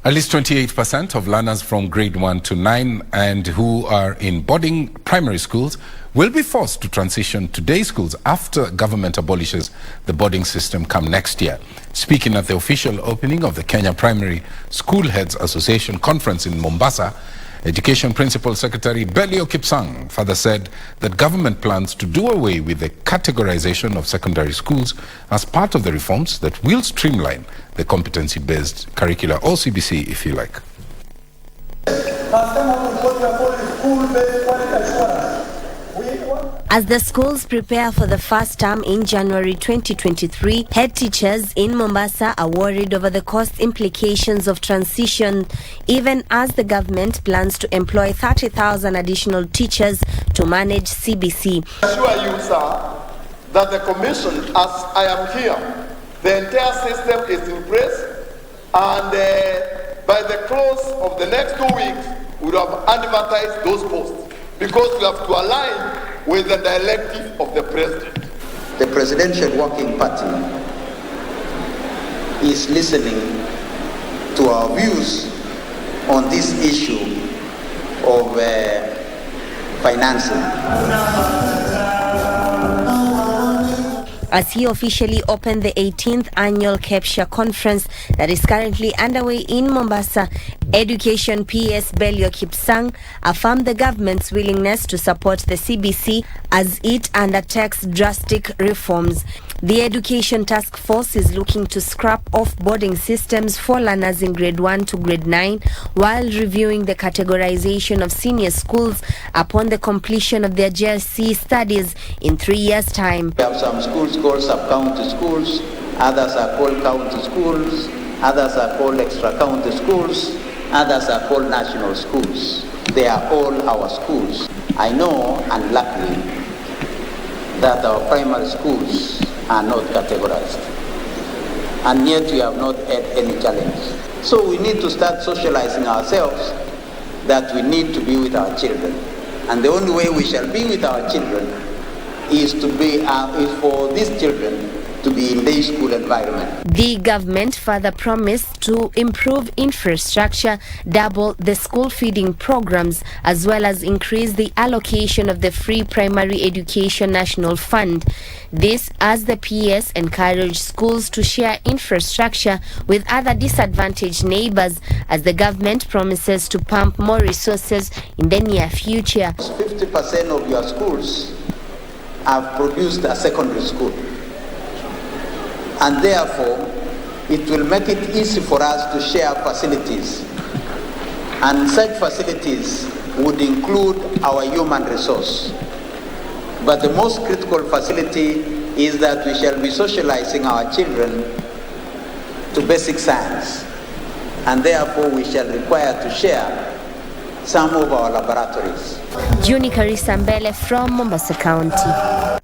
At least 28% of learners from grade 1 to 9 and who are in boarding primary schools will be forced to transition to day schools after government abolishes the boarding system come next year. Speaking at the official opening of the Kenya Primary School Heads Association conference in Mombasa, Education Principal Secretary Belio Kipsang further said that government plans to do away with the categorization of secondary schools as part of the reforms that will streamline the competency-based curricula, or CBC if you like. As the schools prepare for the first term in January 2023, head teachers in Mombasa are worried over the cost implications of transition, even as the government plans to employ 30,000 additional teachers to manage CBC. I assure you, sir, that the commission, as I am here, the entire system is in place, and by the close of the next 2 weeks, we will have advertised those posts, because we have to align with the directive of the president. The Presidential Working Party is listening to our views on this issue of financing. As he officially opened the 18th annual KBC conference that is currently underway in Mombasa, Education PS Belio Kipsang affirmed the government's willingness to support the CBC as it undertakes drastic reforms. The Education Task Force is looking to scrap off boarding systems for learners in grade 1 to grade 9 while reviewing the categorization of senior schools upon the completion of their GCSE studies in 3 years' time. We have some schools called sub-county schools, others are called county schools, others are called extra-county schools, others are called national schools. They are all our schools. I know, and luckily, that our primary schools are not categorized, and yet we have not had any challenge. So we need to start socializing ourselves that we need to be with our children, and the only way we shall be with our children is for these children to be in day school environment. The government further promised to improve infrastructure, double the school feeding programs, as well as increase the allocation of the Free Primary Education National Fund. This as the PS encouraged schools to share infrastructure with other disadvantaged neighbors, as the government promises to pump more resources in the near future. 50% of your schools have produced a secondary school, and therefore it will make it easy for us to share facilities, and such facilities would include our human resource. But the most critical facility is that we shall be socializing our children to basic science, and therefore we shall require to share some of our laboratories. Juni Karisambele from Mombasa County.